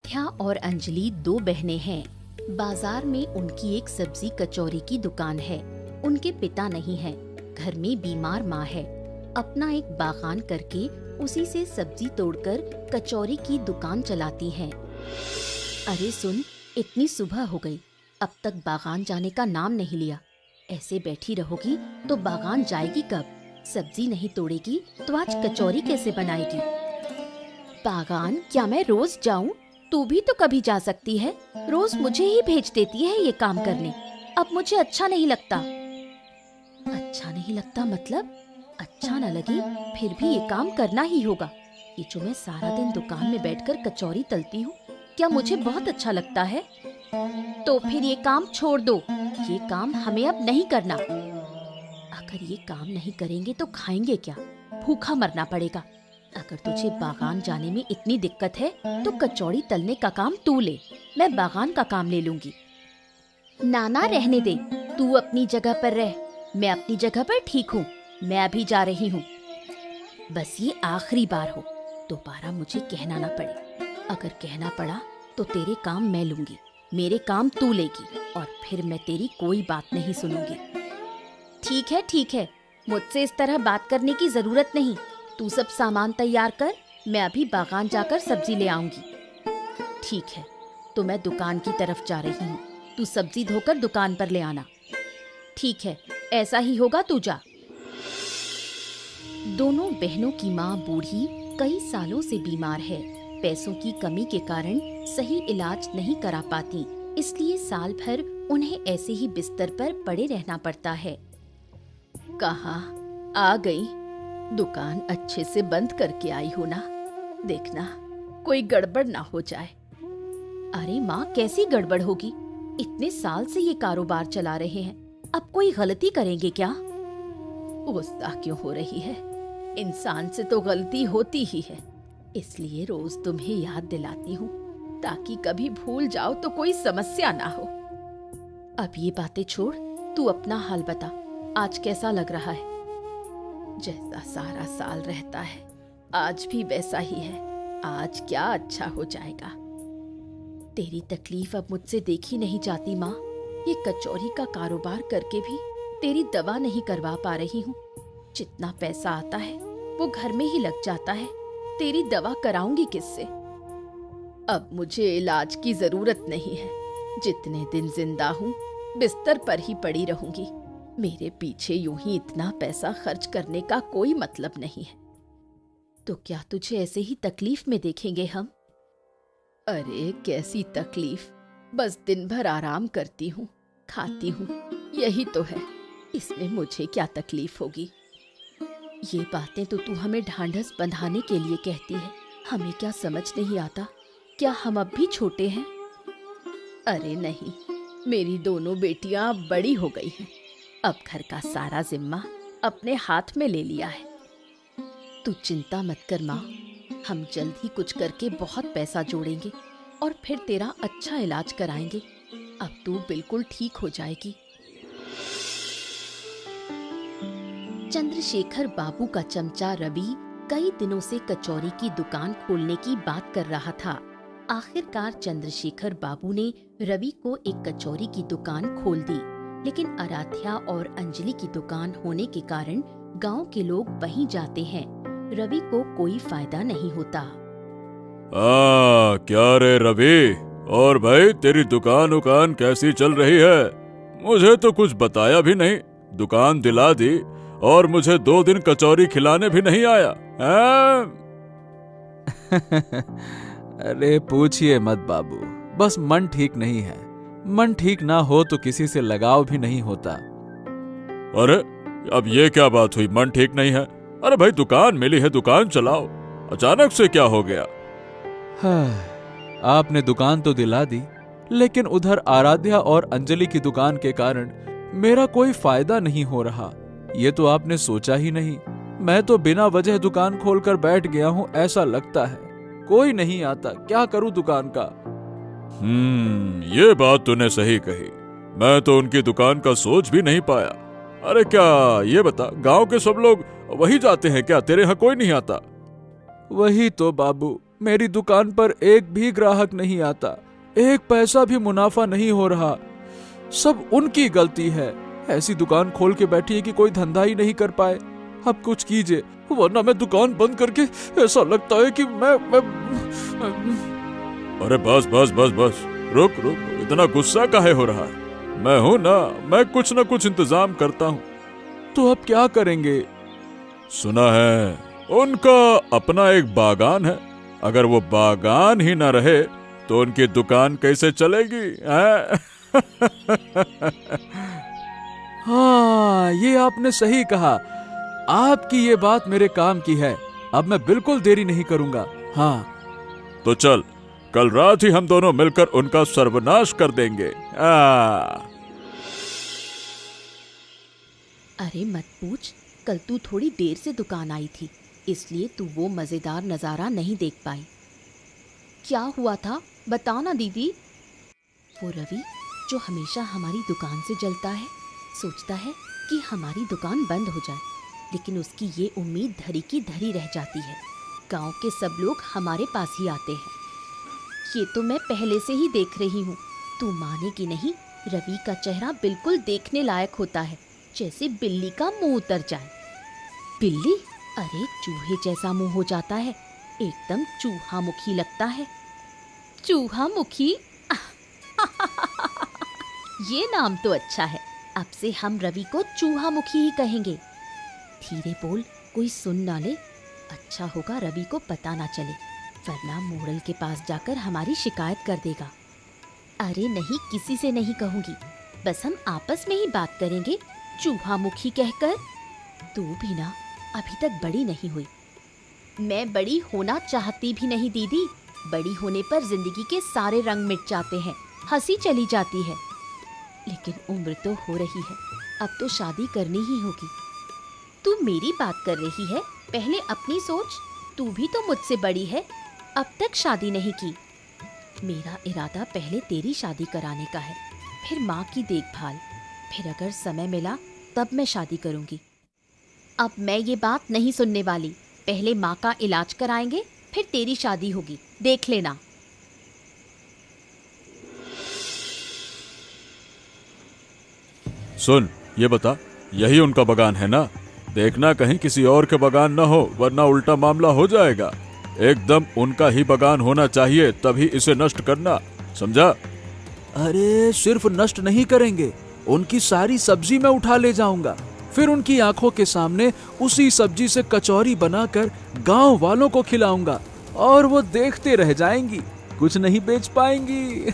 आराध्या और अंजलि दो बहनें हैं। बाजार में उनकी एक सब्जी कचौरी की दुकान है। उनके पिता नहीं है, घर में बीमार माँ है। अपना एक बागान करके उसी से सब्जी तोड़कर कचौरी की दुकान चलाती हैं। अरे सुन, इतनी सुबह हो गई, अब तक बागान जाने का नाम नहीं लिया। ऐसे बैठी रहोगी तो बागान जाएगी कब? सब्जी नहीं तोड़ेगी तो आज कचौरी कैसे बनाएगी? बागान क्या मैं रोज जाऊं? तू भी तो कभी जा सकती है। रोज मुझे ही भेज देती है ये काम करने। अब मुझे अच्छा नहीं लगता। अच्छा नहीं लगता मतलब? अच्छा न लगे फिर भी ये काम करना ही होगा। ये जो मैं सारा दिन दुकान में बैठकर कचौरी तलती हूँ, क्या मुझे बहुत अच्छा लगता है? तो फिर ये काम छोड़ दो। ये काम हमें अब नहीं करना। अगर ये काम नहीं करेंगे तो खाएंगे क्या? भूखा मरना पड़ेगा। अगर तुझे बागान जाने में इतनी दिक्कत है तो कचौड़ी तलने का काम तू ले, मैं बागान का काम ले लूंगी। नाना रहने दे, तू अपनी जगह पर रह, मैं अपनी जगह पर ठीक हूँ। मैं अभी जा रही हूँ। बस ये आखिरी बार हो, दोबारा मुझे कहना ना पड़े। अगर कहना पड़ा तो तेरे काम मैं लूंगी, मेरे काम तू लेगी और फिर मैं तेरी कोई बात नहीं सुनूंगी। ठीक है, मुझसे इस तरह बात करने की जरूरत नहीं। तू सब सामान तैयार कर, मैं अभी बागान जाकर सब्जी ले आऊंगी। ठीक है, तो मैं दुकान की तरफ जा रही हूँ। तू सब्जी धोकर दुकान पर ले आना। ठीक है, ऐसा ही होगा, तू जा। दोनों बहनों की माँ बूढ़ी कई सालों से बीमार है। पैसों की कमी के कारण सही इलाज नहीं करा पाती, इसलिए साल भर उन्हें ऐसे ही बिस्तर पर पड़े रहना पड़ता है। कहाँ आ गई? दुकान अच्छे से बंद करके आई हो ना? देखना कोई गड़बड़ ना हो जाए। अरे माँ, कैसी गड़बड़ होगी? इतने साल से ये कारोबार चला रहे हैं, अब कोई गलती करेंगे क्या? गुस्सा क्यों हो रही है? इंसान से तो गलती होती ही है, इसलिए रोज तुम्हें याद दिलाती हूँ ताकि कभी भूल जाओ तो कोई समस्या ना हो। अब ये बातें छोड़, तू अपना हाल बता, आज कैसा लग रहा है? जैसा सारा साल रहता है आज भी वैसा ही है। आज क्या अच्छा हो जाएगा? तेरी तकलीफ अब मुझसे देखी नहीं जाती माँ। ये कचौरी का कारोबार करके भी तेरी दवा नहीं करवा पा रही हूँ। जितना पैसा आता है वो घर में ही लग जाता है। तेरी दवा कराऊंगी किससे? अब मुझे इलाज की जरूरत नहीं है। जितने दिन जिंदा हूँ बिस्तर पर ही पड़ी रहूंगी। मेरे पीछे यूं ही इतना पैसा खर्च करने का कोई मतलब नहीं है। तो क्या तुझे ऐसे ही तकलीफ में देखेंगे हम? अरे कैसी तकलीफ, बस दिन भर आराम करती हूँ, खाती हूँ, यही तो है। इसमें मुझे क्या तकलीफ होगी? ये बातें तो तू हमें ढांढस बंधाने के लिए कहती है। हमें क्या समझ नहीं आता? क्या हम अब भी छोटे हैं? अरे नहीं, मेरी दोनों बेटियां अब बड़ी हो गई हैं। अब घर का सारा जिम्मा अपने हाथ में ले लिया है। तू चिंता मत कर माँ, हम जल्द ही कुछ करके बहुत पैसा जोड़ेंगे और फिर तेरा अच्छा इलाज कराएंगे। अब तू बिल्कुल ठीक हो जाएगी। चंद्रशेखर बाबू का चमचा रवि कई दिनों से कचौरी की दुकान खोलने की बात कर रहा था। आखिरकार चंद्रशेखर बाबू ने रवि को एक कचौरी की दुकान खोल दी, लेकिन आराध्या और अंजलि की दुकान होने के कारण गांव के लोग वहीं जाते हैं। रवि को कोई फायदा नहीं होता। क्या रे रवि, और भाई तेरी दुकान कैसी चल रही है? मुझे तो कुछ बताया भी नहीं। दुकान दिला दी और मुझे 2 दिन कचौरी खिलाने भी नहीं आया। अरे पूछिए मत बाबू, बस मन ठीक नहीं है। मन ठीक ना हो तो किसी से लगाव भी नहीं होता। अरे अब ये क्या बात हुई, मन ठीक नहीं है? अरे भाई दुकान मिली है, दुकान चलाओ, अचानक से क्या हो गया? आपने दुकान तो दिला दी, लेकिन उधर आराध्या और अंजलि की दुकान के कारण मेरा कोई फायदा नहीं हो रहा। ये तो आपने सोचा ही नहीं। मैं तो बिना वजह दुकान खोलकर बैठ गया हूँ, ऐसा लगता है। कोई नहीं आता, क्या करूं दुकान का? ये बात तूने सही कही। मैं तो उनकी दुकान का सोच भी नहीं पाया। अरे क्या ये बता, गांव के सब लोग वही जाते हैं क्या? तेरे यहाँ कोई नहीं आता? वही तो बाबू, मेरी दुकान पर एक भी ग्राहक नहीं आता, एक पैसा भी मुनाफा नहीं हो रहा। सब उनकी गलती है। ऐसी दुकान खोल के बैठी है कि कोई धंधा ही नहीं कर पाए। अब कुछ कीजिए, वरना मैं दुकान बंद करके ऐसा लगता है कि मैं अरे बस बस बस बस, रुक रुक, इतना गुस्सा काहे हो रहा है? मैं हूं ना, मैं कुछ ना कुछ इंतजाम करता हूं। तो अब क्या करेंगे? सुना है उनका अपना एक बागान है। अगर वो बागान ही ना रहे तो उनकी दुकान कैसे चलेगी? हाँ, ये आपने सही कहा। आपकी ये बात मेरे काम की है। अब मैं बिल्कुल देरी नहीं करूंगा। हाँ तो चल, कल रात ही हम दोनों मिलकर उनका सर्वनाश कर देंगे। अरे मत पूछ, कल तू थोड़ी देर से दुकान आई थी, इसलिए तू वो मजेदार नजारा नहीं देख पाई। क्या हुआ था बता ना दीदी। वो रवि जो हमेशा हमारी दुकान से जलता है, सोचता है कि हमारी दुकान बंद हो जाए, लेकिन उसकी ये उम्मीद धरी की धरी रह जाती है। गांव के सब लोग हमारे पास ही आते हैं। ये तो मैं पहले से ही देख रही हूँ। तू मानेगी नहीं, रवि का चेहरा बिल्कुल देखने लायक होता है, जैसे बिल्ली का मुंह उतर जाए। बिल्ली? अरे चूहे जैसा मुंह हो जाता है, एकदम चूहा मुखी लगता है। चूहा मुखी? ये नाम तो अच्छा है। अब से हम रवि को चूहा मुखी ही कहेंगे। धीरे बोल, कोई सुन ना ले। अच्छा होगा रवि को पता ना चले, वरना मोड़ल के पास जाकर हमारी शिकायत कर देगा। अरे नहीं, किसी से नहीं कहूंगी, बस हम आपस में ही बात करेंगे चूहा मुखी कहकर। तू भी ना अभी तक बड़ी नहीं हुई। मैं बड़ी होना चाहती भी नहीं दीदी। बड़ी होने पर जिंदगी के सारे रंग मिट जाते हैं, हंसी चली जाती है। लेकिन उम्र तो हो रही है, अब तो शादी करनी ही होगी। तू मेरी बात कर रही है, पहले अपनी सोच। तू भी तो मुझसे बड़ी है, अब तक शादी नहीं की। मेरा इरादा पहले तेरी शादी कराने का है, फिर माँ की देखभाल, फिर अगर समय मिला तब मैं शादी करूंगी। अब मैं ये बात नहीं सुनने वाली। पहले माँ का इलाज कराएंगे, फिर तेरी शादी होगी, देख लेना। सुन, ये बता, यही उनका बागान है ना? देखना कहीं किसी और के बागान ना हो, वरना उल्टा मामला हो जाएगा। एकदम उनका ही बागान होना चाहिए, तभी इसे नष्ट करना, समझा? अरे सिर्फ नष्ट नहीं करेंगे, उनकी सारी सब्जी मैं उठा ले जाऊंगा। फिर उनकी आंखों के सामने उसी सब्जी से कचौरी बनाकर गांव वालों को खिलाऊंगा, और वो देखते रह जाएंगी, कुछ नहीं बेच पाएंगी।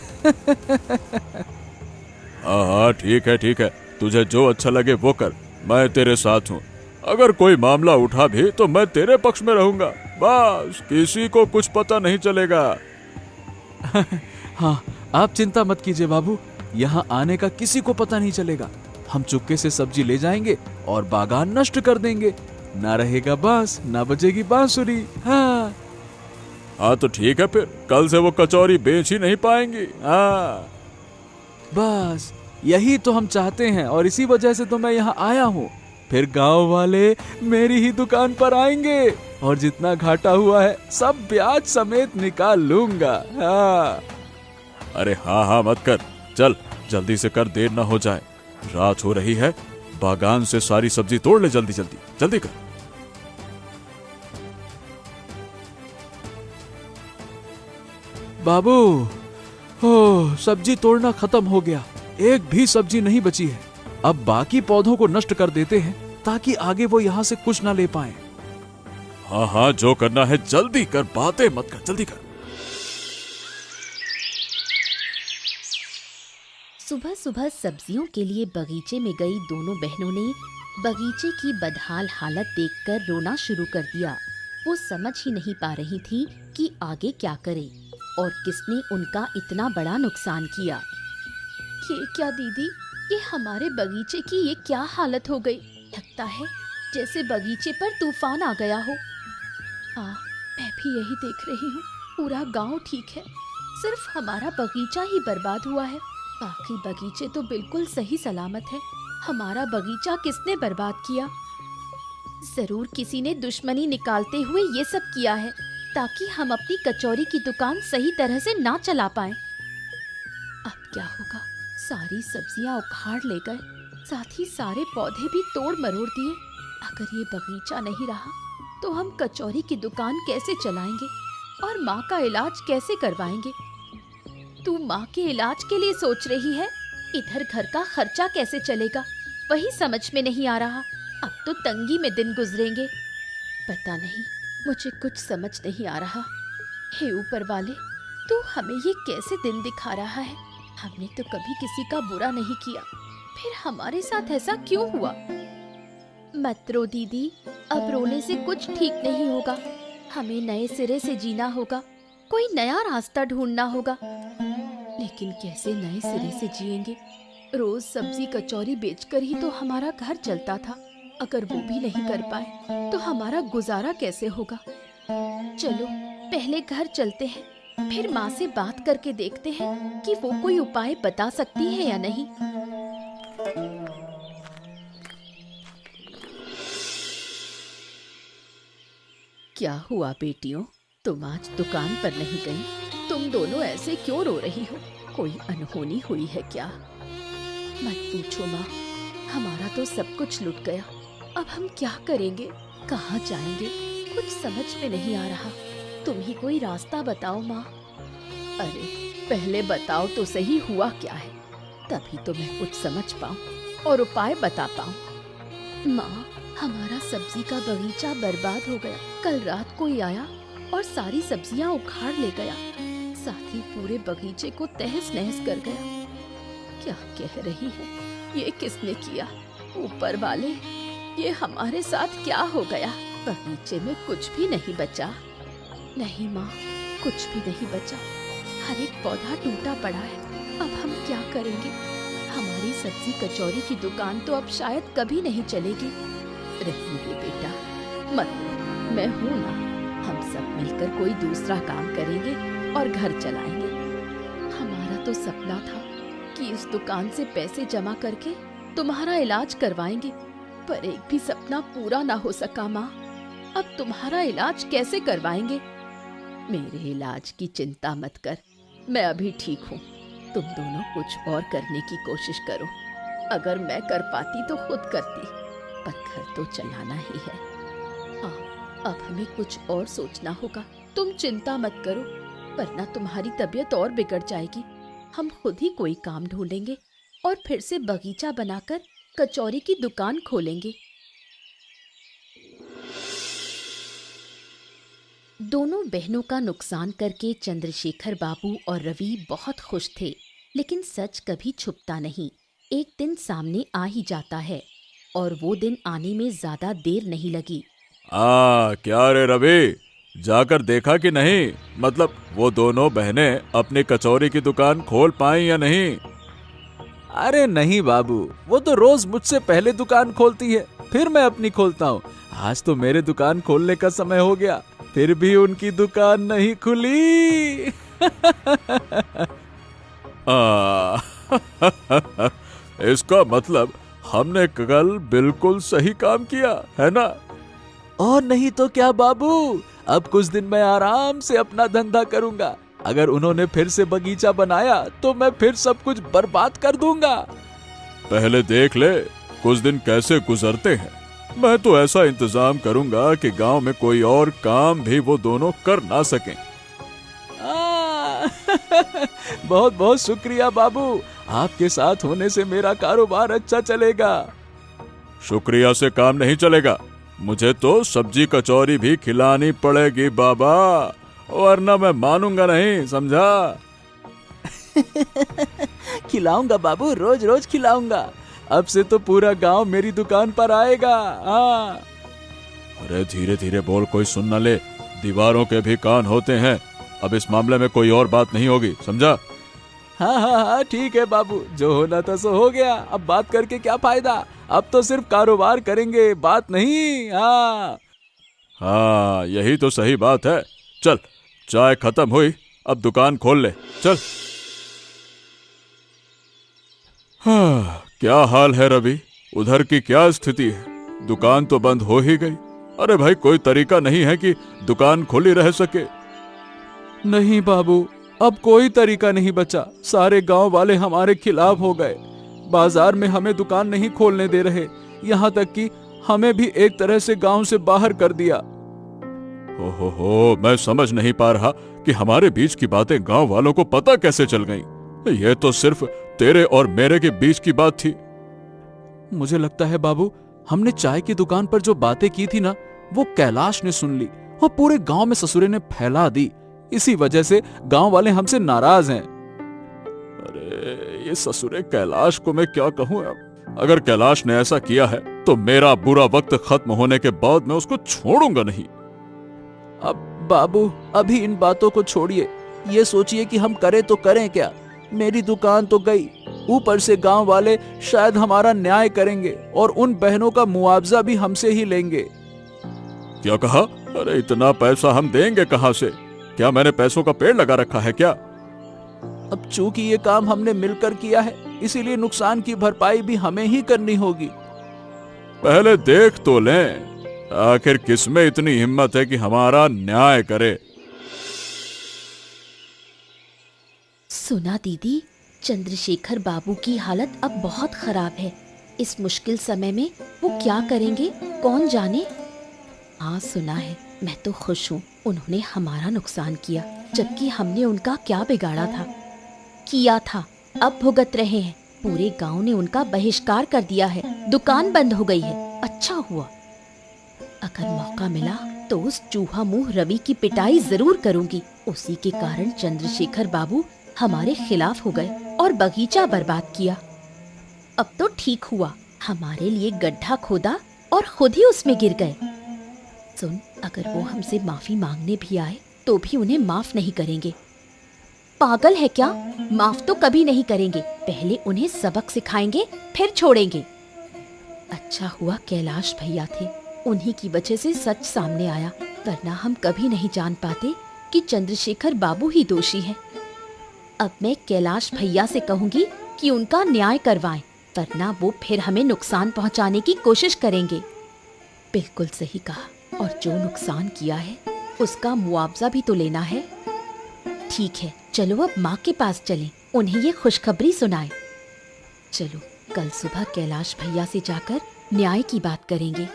हाँ हाँ, ठीक है ठीक है, तुझे जो अच्छा लगे वो कर, मैं तेरे साथ हूँ। अगर कोई मामला उठा भी तो मैं तेरे पक्ष में रहूंगा। बस किसी को कुछ पता नहीं चलेगा। हाँ, आप चिंता मत कीजिए बाबू, यहाँ आने का किसी को पता नहीं चलेगा। हम चुपके से सब्जी ले जाएंगे और बागान नष्ट कर देंगे। ना रहेगा बांस, ना बजेगी बांसुरी। हाँ हाँ तो ठीक है, फिर कल से वो कचौरी बेच ही नहीं पाएंगी। हाँ बस यही तो हम चाहते हैं, और इसी वजह से तो मैं यहाँ आया हूँ। फिर गांव वाले मेरी ही दुकान पर आएंगे, और जितना घाटा हुआ है सब ब्याज समेत निकाल लूंगा। हाँ। अरे हाँ हाँ मत कर, चल जल्दी से कर, देर ना हो जाए। रात हो रही है, बागान से सारी सब्जी तोड़ ले, जल्दी जल्दी जल्दी कर। बाबू, हो सब्जी तोड़ना खत्म हो गया, एक भी सब्जी नहीं बची है। अब बाकी पौधों को नष्ट कर देते हैं, ताकि आगे वो यहाँ से कुछ ना ले पाए। हाँ हाँ, जो करना है जल्दी कर, बातें मत कर, जल्दी कर। सुबह सुबह सब्जियों के लिए बगीचे में गई दोनों बहनों ने बगीचे की बदहाल हालत देखकर रोना शुरू कर दिया। वो समझ ही नहीं पा रही थी कि आगे क्या करे और किसने उनका इतना बड़ा नुकसान किया। ये क्या दीदी, ये हमारे बगीचे की ये क्या हालत हो गई? लगता है जैसे बगीचे पर तूफान आ गया हो। हाँ, मैं भी यही देख रही हूँ। पूरा गांव ठीक है, सिर्फ हमारा बगीचा ही बर्बाद हुआ है। बाकी बगीचे तो बिल्कुल सही सलामत है। हमारा बगीचा किसने बर्बाद किया? जरूर किसी ने दुश्मनी निकालते हुए ये सब किया है। ताकि हम अपनी कचौरी की दुकान सही तरह से ना चला पाएं। अब क्या होगा? सारी सब्जियां उखाड़ ले गए, साथ ही सारे पौधे भी तोड़ मरोड़ दिए। अगर ये बगीचा नहीं रहा तो हम कचौरी की दुकान कैसे चलाएंगे और माँ का इलाज कैसे करवाएंगे? तू माँ के इलाज के लिए सोच रही है, इधर घर का खर्चा कैसे चलेगा वही समझ में नहीं आ रहा। अब तो तंगी में दिन गुजरेंगे। पता नहीं, मुझे कुछ समझ नहीं आ रहा। हे ऊपर वाले, तू हमें ये कैसे दिन दिखा रहा है? हमने तो कभी किसी का बुरा नहीं किया, फिर हमारे साथ ऐसा क्यों हुआ? मत रो दीदी, अब रोने से कुछ ठीक नहीं होगा। हमें नए सिरे से जीना होगा, कोई नया रास्ता ढूंढना होगा। लेकिन कैसे नए सिरे से जिएंगे? रोज सब्जी कचौरी बेचकर ही तो हमारा घर चलता था। अगर वो भी नहीं कर पाए तो हमारा गुजारा कैसे होगा? चलो पहले घर चलते हैं, फिर माँ से बात करके देखते हैं कि वो कोई उपाय बता सकती है या नहीं। क्या हुआ बेटियों, तुम आज दुकान पर नहीं गई? तुम दोनों ऐसे क्यों रो रही हो? कोई अनहोनी हुई है क्या? मत पूछो माँ, हमारा तो सब कुछ लुट गया। अब हम क्या करेंगे, कहाँ जाएंगे? कुछ समझ में नहीं आ रहा। तुम ही कोई रास्ता बताओ माँ। अरे पहले बताओ तो सही, हुआ क्या है, तभी तो मैं कुछ समझ पाऊँ और उपाय बता पाऊँ। माँ, हमारा सब्जी का बगीचा बर्बाद हो गया। कल रात कोई आया और सारी सब्जियां उखाड़ ले गया, साथ ही पूरे बगीचे को तहस नहस कर गया। क्या कह रही है? ये किसने किया? ऊपर वाले, ये हमारे साथ क्या हो गया? बगीचे में कुछ भी नहीं बचा। नहीं माँ, कुछ भी नहीं बचा। हर एक पौधा टूटा पड़ा है। अब हम क्या करेंगे? हमारी सब्जी कचौरी की दुकान तो अब शायद कभी नहीं चलेगी। रहने दे बेटा, मत रो, मैं हूँ ना। हम सब मिलकर कोई दूसरा काम करेंगे और घर चलाएंगे। हमारा तो सपना था कि इस दुकान से पैसे जमा करके तुम्हारा इलाज करवाएंगे, पर एक भी सपना पूरा ना हो सका माँ। अब तुम्हारा इलाज कैसे करवाएंगे? मेरे इलाज की चिंता मत कर, मैं अभी ठीक हूँ। तुम दोनों कुछ और करने की कोशिश करो। अगर मैं कर पाती तो खुद करती, पर घर तो चलाना ही है। हाँ, अब हमें कुछ और सोचना होगा। तुम चिंता मत करो, वरना तुम्हारी तबीयत और बिगड़ जाएगी। हम खुद ही कोई काम ढूंढेंगे और फिर से बगीचा बनाकर कचौरी की दुकान खोलेंगे। दोनों बहनों का नुकसान करके चंद्रशेखर बाबू और रवि बहुत खुश थे, लेकिन सच कभी छुपता नहीं। एक दिन सामने आ ही जाता है और वो दिन आने में ज्यादा देर नहीं लगी। क्या रे रवि, जाकर देखा कि नहीं? मतलब वो दोनों बहनें अपनी कचौरी की दुकान खोल पाई या नहीं? अरे नहीं बाबू, वो तो रोज मुझसे पहले दुकान खोलती है, फिर मैं अपनी खोलता हूँ। आज तो मेरे दुकान खोलने का समय हो गया, फिर भी उनकी दुकान नहीं खुली। इसका मतलब हमने कल बिल्कुल सही काम किया है ना? और नहीं तो क्या बाबू, अब कुछ दिन मैं आराम से अपना धंधा करूंगा। अगर उन्होंने फिर से बगीचा बनाया तो मैं फिर सब कुछ बर्बाद कर दूंगा। पहले देख ले कुछ दिन कैसे गुजरते हैं। मैं तो ऐसा इंतजाम करूंगा कि गांव में कोई और काम भी वो दोनों कर ना सकें। बहुत बहुत शुक्रिया बाबू, आपके साथ होने से मेरा कारोबार अच्छा चलेगा। शुक्रिया से काम नहीं चलेगा, मुझे तो सब्जी कचौरी भी खिलानी पड़ेगी बाबा, वरना मैं मानूंगा नहीं, समझा? खिलाऊंगा बाबू, रोज रोज खिलाऊंगा। अब से तो पूरा गांव मेरी दुकान पर आएगा। हाँ। अरे धीरे धीरे बोल, कोई सुन न ले, दीवारों के भी कान होते हैं। अब इस मामले में कोई और बात नहीं होगी, समझा? हाँ हाँ हाँ ठीक है बाबू, जो होना था सो हो गया। अब बात करके क्या फायदा, अब तो सिर्फ कारोबार करेंगे, बात नहीं। हाँ यही तो सही बात है। चल, चाय खत्म हुई, अब दुकान खोल ले, चल। हाँ, क्या हाल है रवि? उधर की क्या स्थिति है? दुकान तो बंद हो ही गई, अरे भाई, कोई तरीका नहीं है कि दुकान खुली रह सके? नहीं बाबू, अब कोई तरीका नहीं बचा। सारे गांव वाले हमारे खिलाफ हो गए। बाजार में हमें दुकान नहीं खोलने दे रहे, यहाँ तक कि हमें भी एक तरह से गांव से बाहर कर दिया। हो, मैं समझ नहीं पा रहा कि हमारे बीच की बातें गांव वालों को पता कैसे चल गईं। ये तो सिर्फ तेरे और मेरे के बीच की बात थी। मुझे लगता है बाबू, हमने चाय की दुकान पर जो बातें की थी ना, वो कैलाश ने सुन ली और पूरे गांव में ससुरे ने फैला दी। इसी वजह से गांव वाले हमसे नाराज हैं। अरे ये ससुरे कैलाश को मैं क्या कहूं अब। अगर कैलाश ने ऐसा किया है तो मेरा बुरा वक्त खत्म होने के बाद मैं उसको छोड़ूंगा नहीं। अब बाबू, अभी इन बातों को छोड़िए। ये सोचिए कि हम करें तो करें क्या। मेरी दुकान तो गई, ऊपर से गांव वाले शायद हमारा न्याय करेंगे और उन बहनों का मुआवजा भी हमसे ही लेंगे। क्या कहा? अरे इतना पैसा हम देंगे कहां से? क्या मैंने पैसों का पेड़ लगा रखा है क्या? अब चूंकि ये काम हमने मिलकर किया है, इसीलिए नुकसान की भरपाई भी हमें ही करनी होगी। पहले देख तो लें, आखिर किसमें इतनी हिम्मत है कि हमारा न्याय करे। सुना दीदी, चंद्रशेखर बाबू की हालत अब बहुत खराब है। इस मुश्किल समय में वो क्या करेंगे कौन जाने। हाँ सुना है। मैं तो खुश हूँ उन्होंने हमारा नुकसान किया, जबकि हमने उनका क्या बिगाड़ा था। किया था, अब भुगत रहे हैं। पूरे गांव ने उनका बहिष्कार कर दिया है, दुकान बंद हो गई है। अच्छा हुआ। अगर मौका मिला तो उस चूहा मुंह रवि की पिटाई जरूर करूंगी। उसी के कारण चंद्रशेखर बाबू हमारे खिलाफ हो गए और बगीचा बर्बाद किया। अब तो ठीक हुआ, हमारे लिए गड्ढा खोदा और खुद ही उसमें गिर गए। सुन, अगर वो हमसे माफी मांगने भी आए तो भी उन्हें माफ नहीं करेंगे। पागल है क्या? माफ तो कभी नहीं करेंगे। पहले उन्हें सबक सिखाएंगे, फिर छोड़ेंगे। अच्छा हुआ कैलाश भैया थे, उन्हीं की वजह से सच सामने आया, वरना हम कभी नहीं जान पाते कि चंद्रशेखर बाबू ही दोषी हैं। अब मैं कैलाश भैया से कहूंगी कि उनका न्याय करवाएं, वरना वो फिर हमें नुकसान पहुंचाने की कोशिश करेंगे। बिल्कुल सही कहा, और जो नुकसान किया है उसका मुआवजा भी तो लेना है। ठीक है, चलो अब माँ के पास चलें, उन्हें ये खुशखबरी सुनाएं। चलो, कल सुबह कैलाश भैया से जाकर न्याय की बात करेंगे।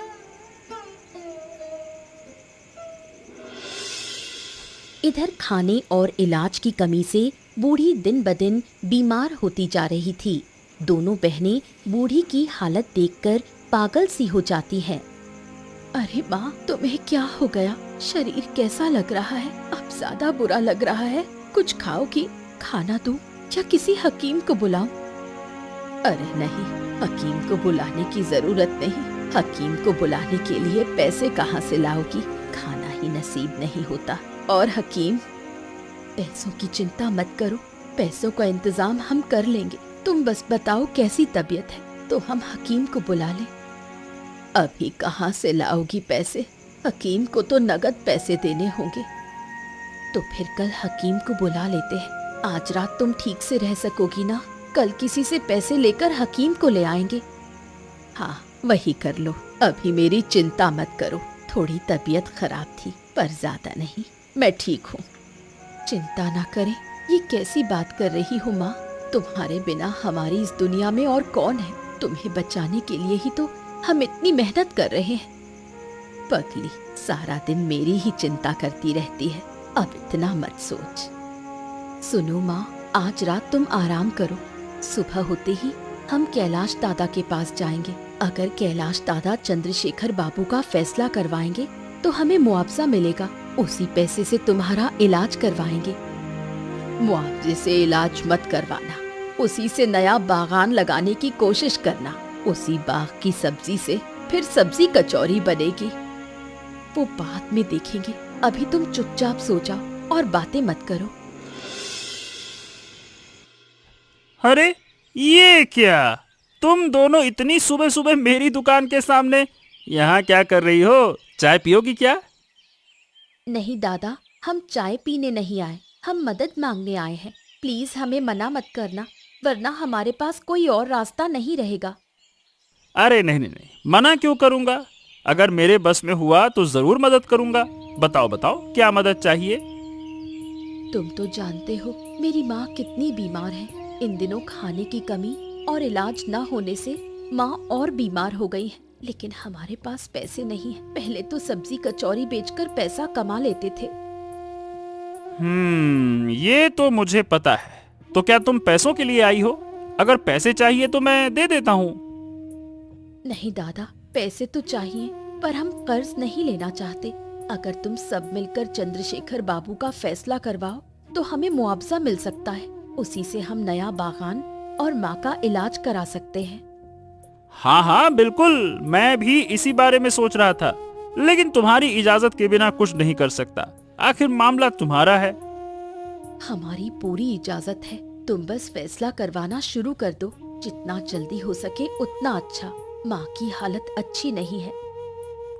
इधर खाने और इलाज की कमी से बूढ़ी दिन ब दिन बीमार होती जा रही थी। दोनों बहनें बूढ़ी की हालत देखकर पागल सी हो जाती हैं। अरे माँ, तुम्हें क्या हो गया? शरीर कैसा लग रहा है? अब ज्यादा बुरा लग रहा है। कुछ खाओगी? खाना दूं या किसी हकीम को बुलाऊं? अरे नहीं, हकीम को बुलाने की जरूरत नहीं। हकीम को बुलाने के लिए पैसे कहाँ से लाओगी? खाना ही नसीब नहीं होता। और हकीम? पैसों की चिंता मत करो, पैसों का इंतजाम हम कर लेंगे। तुम बस बताओ कैसी तबीयत है तो हम हकीम को बुला लें। अभी कहाँ से लाओगी पैसे? हकीम को तो नगद पैसे देने होंगे। तो फिर कल हकीम को बुला लेते हैं। आज रात तुम ठीक से रह सकोगी ना? कल किसी से पैसे लेकर हकीम को ले आएंगे। हाँ, वही कर लो। अभी मेरी चिंता मत करो। थोड़ी तबीयत खराब थी पर ज्यादा नहीं, मैं ठीक हूँ। चिंता ना करें, ये कैसी बात कर रही हो माँ? तुम्हारे बिना हमारी इस दुनिया में और कौन है? तुम्हें बचाने के लिए ही तो हम इतनी मेहनत कर रहे हैं। पगली सारा दिन मेरी ही चिंता करती रहती है, अब इतना मत सोच। सुनो माँ, आज रात तुम आराम करो। सुबह होते ही हम कैलाश दादा के पास जाएंगे। अगर कैलाश दादा चंद्रशेखर बाबू का फैसला करवाएंगे तो हमें मुआवजा मिलेगा। उसी पैसे से तुम्हारा इलाज करवाएंगे। मुआवजे से इलाज मत करवाना, उसी से नया बागान लगाने की कोशिश करना। उसी बाग की सब्जी से फिर सब्जी कचौरी बनेगी। वो बाद में देखेंगे, अभी तुम चुपचाप सो जाओ और बातें मत करो। अरे ये क्या? तुम दोनों इतनी सुबह सुबह मेरी दुकान के सामने यहाँ क्या कर रही हो? चाय पियोगी क्या? नहीं दादा, हम चाय पीने नहीं आए, हम मदद मांगने आए हैं। प्लीज हमें मना मत करना, वरना हमारे पास कोई और रास्ता नहीं रहेगा। अरे नहीं नहीं नहीं, मना क्यों करूँगा? अगर मेरे बस में हुआ तो जरूर मदद करूंगा। बताओ बताओ, क्या मदद चाहिए? तुम तो जानते हो मेरी माँ कितनी बीमार है। इन दिनों खाने की कमी और इलाज न होने से माँ और बीमार हो गई है। लेकिन हमारे पास पैसे नहीं है। पहले तो सब्जी कचौरी बेचकर पैसा कमा लेते थे। ये तो मुझे पता है। तो क्या तुम पैसों के लिए आई हो? अगर पैसे चाहिए तो मैं दे देता हूँ। नहीं दादा, पैसे तो चाहिए, पर हम कर्ज नहीं लेना चाहते। अगर तुम सब मिलकर चंद्रशेखर बाबू का फैसला करवाओ तो हमें मुआवजा मिल सकता है। उसी से हम नया बागान और माँ का इलाज करा सकते हैं। हाँ हाँ बिल्कुल, मैं भी इसी बारे में सोच रहा था, लेकिन तुम्हारी इजाजत के बिना कुछ नहीं कर सकता। आखिर मामला तुम्हारा है। हमारी पूरी इजाजत है। तुम बस फैसला करवाना शुरू कर दो। जितना जल्दी हो सके उतना अच्छा। माँ की हालत अच्छी नहीं है।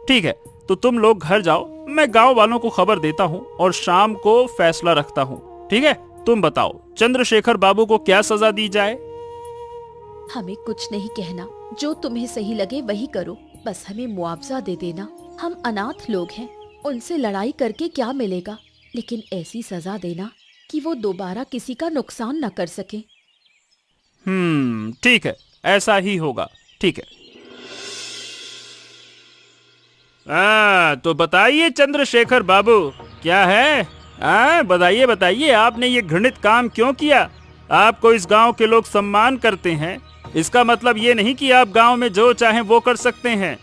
ठीक है, तो तुम लोग घर जाओ, मैं गांव वालों को खबर देता हूँ और शाम को फैसला रखता हूँ। ठीक है, तुम बताओ चंद्रशेखर बाबू को क्या सजा दी जाए? हमें कुछ नहीं कहना, जो तुम्हें सही लगे वही करो। बस हमें मुआवजा दे देना। हम अनाथ लोग हैं, उनसे लड़ाई करके क्या मिलेगा। लेकिन ऐसी सजा देना कि वो दोबारा किसी का नुकसान न कर सके। ठीक है, ऐसा ही होगा। ठीक है। तो बताइए चंद्रशेखर बाबू, क्या है? बताइए बताइए, आपने ये घृणित काम क्यों किया? आपको इस गांव के लोग सम्मान करते हैं, इसका मतलब ये नहीं कि आप गांव में जो चाहें वो कर सकते हैं।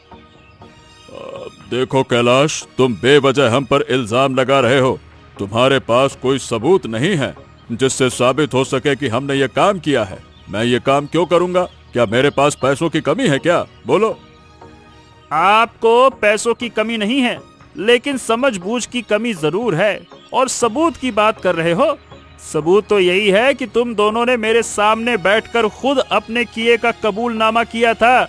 देखो कैलाश, तुम बेवजह हम पर इल्जाम लगा रहे हो। तुम्हारे पास कोई सबूत नहीं है जिससे साबित हो सके कि हमने ये काम किया है। मैं ये काम क्यों करूंगा? क्या मेरे पास पैसों की कमी है क्या? बोलो। आपको पैसों की कमी नहीं है, लेकिन समझबूझ की कमी जरूर है। और सबूत की बात कर रहे हो? सबूत तो यही है कि तुम दोनों ने मेरे सामने बैठकर खुद अपने किए का कबूलनामा किया था।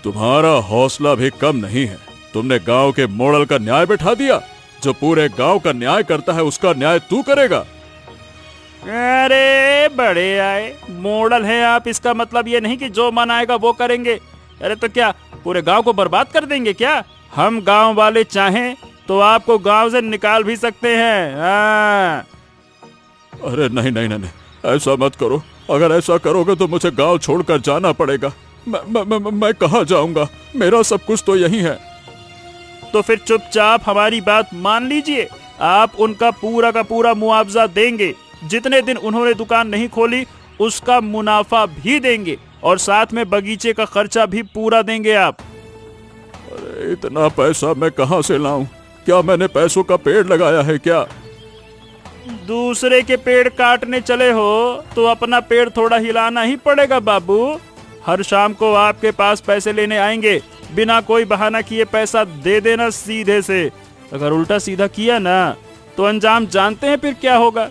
तुम्हारा हौसला भी कम नहीं है। तुमने गांव के मोड़ल का न्याय बैठा दिया। जो पूरे गांव का न्याय करता है उसका न्याय तू करेगा। अरे बड़े आए, मोड़ल है आप, इसका मतलब ये नहीं कि जो मन आएगा वो करेंगे। अरे तो क्या पूरे गांव को बर्बाद कर देंगे क्या? हम गांव वाले चाहें तो आपको गांव से निकाल भी सकते हैं। अरे नहीं नहीं नहीं, ऐसा मत करो। अगर ऐसा करोगे तो मुझे गांव छोड़कर जाना पड़ेगा। मैं कहाँ जाऊंगा? मेरा सब कुछ तो यही है। तो फिर चुपचाप हमारी बात मान लीजिए। आप उनका पूरा का पूरा मुआवजा देंगे। जितने दिन उन्होंने दुकान नहीं खोली उसका मुनाफा भी देंगे, और साथ में बगीचे का खर्चा भी पूरा देंगे आप। अरे इतना पैसा मैं कहाँ से लाऊं? क्या मैंने पैसों का पेड़ लगाया है क्या? दूसरे के पेड़ काटने चले हो तो अपना पेड़ थोड़ा हिलाना ही पड़ेगा बाबू। हर शाम को आपके पास पैसे लेने आएंगे, बिना कोई बहाना किए पैसा दे देना सीधे से। अगर उल्टा सीधा किया ना तो अंजाम जानते हैं फिर क्या होगा।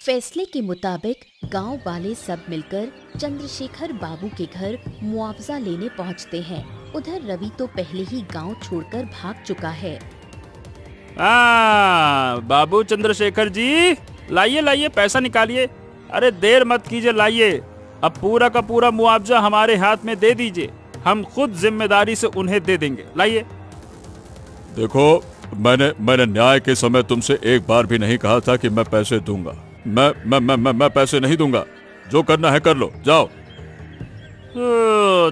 फैसले के मुताबिक गांव वाले सब मिलकर चंद्रशेखर बाबू के घर मुआवजा लेने पहुंचते हैं। उधर रवि तो पहले ही गांव छोड़कर भाग चुका है। बाबू चंद्रशेखर जी, लाइए लाइए, पैसा निकालिए। अरे देर मत कीजिए, लाइए। अब पूरा का पूरा मुआवजा हमारे हाथ में दे दीजिए, हम खुद जिम्मेदारी से उन्हें दे देंगे। लाइए। देखो, मैंने न्याय के समय तुमसे एक बार भी नहीं कहा था कि मैं पैसे दूंगा। मैं पैसे नहीं दूंगा। जो करना है कर लो, जाओ।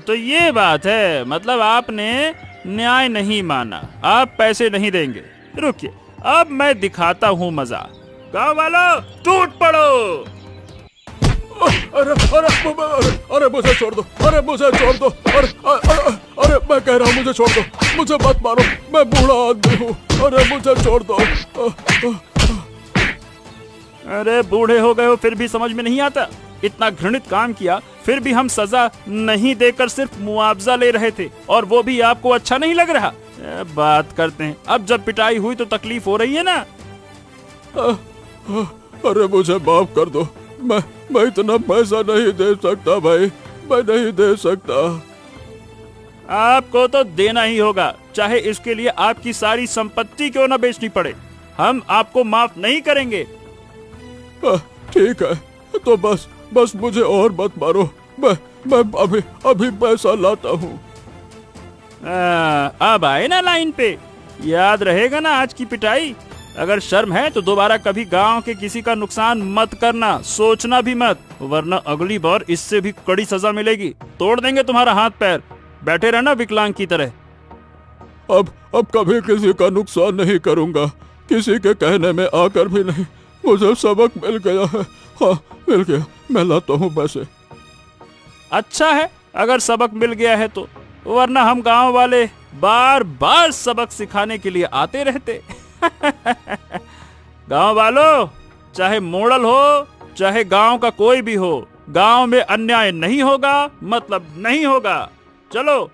तो ये बात है, मतलब आपने न्याय नहीं माना, आप पैसे नहीं देंगे। रुकिए, अब मैं दिखाता हूँ मजा। गाँव वालों, टूट पड़ो। अरे अरे अरे अरे मुझे छोड़ दो, अरे मुझे छोड़ दो, अरे मैं कह रहा हूँ मुझे छोड़ दो, मुझे मत मारो, मैं बूढ़ा आदमी हूँ, अरे मुझे छोड़ दो। अरे बूढ़े हो गए हो फिर भी समझ में नहीं आता? इतना घृणित काम किया फिर भी हम सजा नहीं देकर सिर्फ मुआवजा ले रहे थे, और वो भी आपको अच्छा नहीं लग रहा? बात करते हैं, अब जब पिटाई हुई तो तकलीफ हो रही है ना? अरे मुझे माफ कर दो, मैं इतना पैसा नहीं दे सकता भाई, मैं नहीं दे सकता। आपको तो देना ही होगा, चाहे इसके लिए आपकी सारी संपत्ति क्यों न बेचनी पड़े। हम आपको माफ नहीं करेंगे। ठीक है, तो बस मुझे और मत मारो, मैं अभी अभी पैसा लाता हूँ। अब आए ना लाइन पे, याद रहेगा ना आज की पिटाई। अगर शर्म है तो दोबारा कभी गांव के किसी का नुकसान मत करना, सोचना भी मत, वरना अगली बार इससे भी कड़ी सजा मिलेगी। तोड़ देंगे तुम्हारा हाथ पैर, बैठे रहना विकलांग की तरह। अब कभी किसी का नुकसान नहीं करूंगा, किसी के कहने में आकर भी नहीं। मुझे सबक मिल गया है। हाँ, मिल गया, मैं लाता हूँ पैसे। अच्छा है अगर सबक मिल गया है तो, वरना हम गांव वाले बार बार सबक सिखाने के लिए आते रहते। गांव वालों, चाहे मोड़ल हो चाहे गांव का कोई भी हो, गांव में अन्याय नहीं होगा, मतलब नहीं होगा। चलो।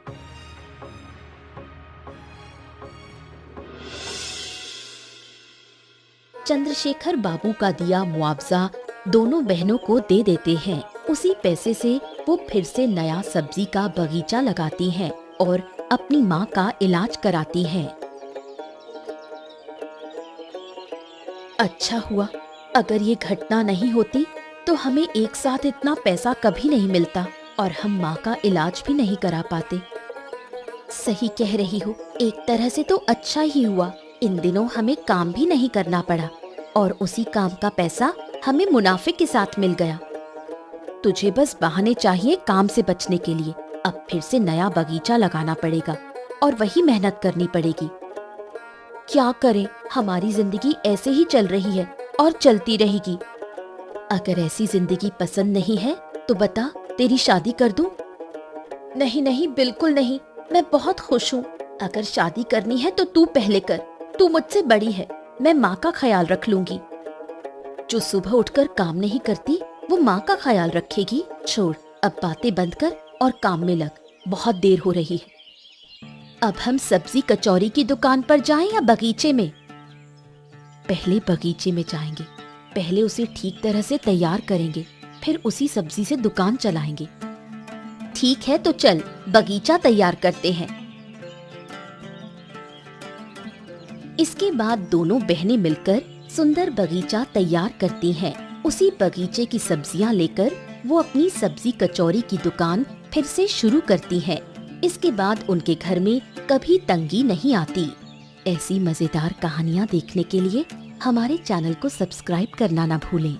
चंद्रशेखर बाबू का दिया मुआवजा दोनों बहनों को दे देते हैं। उसी पैसे से वो फिर से नया सब्जी का बगीचा लगाती हैं और अपनी माँ का इलाज कराती हैं। अच्छा हुआ, अगर ये घटना नहीं होती तो हमें एक साथ इतना पैसा कभी नहीं मिलता और हम माँ का इलाज भी नहीं करा पाते। सही कह रही हो, एक तरह से तो अच्छा ही हुआ, इन दिनों हमें काम भी नहीं करना पड़ा और उसी काम का पैसा हमें मुनाफे के साथ मिल गया। तुझे बस बहाने चाहिए काम से बचने के लिए। अब फिर से नया बगीचा लगाना पड़ेगा और वही मेहनत करनी पड़ेगी। क्या करें, हमारी जिंदगी ऐसे ही चल रही है और चलती रहेगी। अगर ऐसी जिंदगी पसंद नहीं है तो बता, तेरी शादी कर दूं? नहीं नहीं, बिल्कुल नहीं, मैं बहुत खुश हूँ। अगर शादी करनी है तो तू पहले कर, तू मुझसे बड़ी है, मैं माँ का ख्याल रख लूंगी। जो सुबह उठकर काम नहीं करती वो माँ का ख्याल रखेगी। छोड़, अब बातें बंद कर और काम में लग, बहुत देर हो रही है। अब हम सब्जी कचौरी की दुकान पर जाएं या बगीचे में? पहले बगीचे में जाएंगे, पहले उसे ठीक तरह से तैयार करेंगे, फिर उसी सब्जी से दुकान चलाएंगे। ठीक है तो चल, बगीचा तैयार करते हैं। इसके बाद दोनों बहनें मिलकर सुंदर बगीचा तैयार करती हैं। उसी बगीचे की सब्जियां लेकर वो अपनी सब्जी कचौरी की दुकान फिर से शुरू करती हैं। इसके बाद उनके घर में कभी तंगी नहीं आती। ऐसी मजेदार कहानियाँ देखने के लिए हमारे चैनल को सब्सक्राइब करना ना भूलें।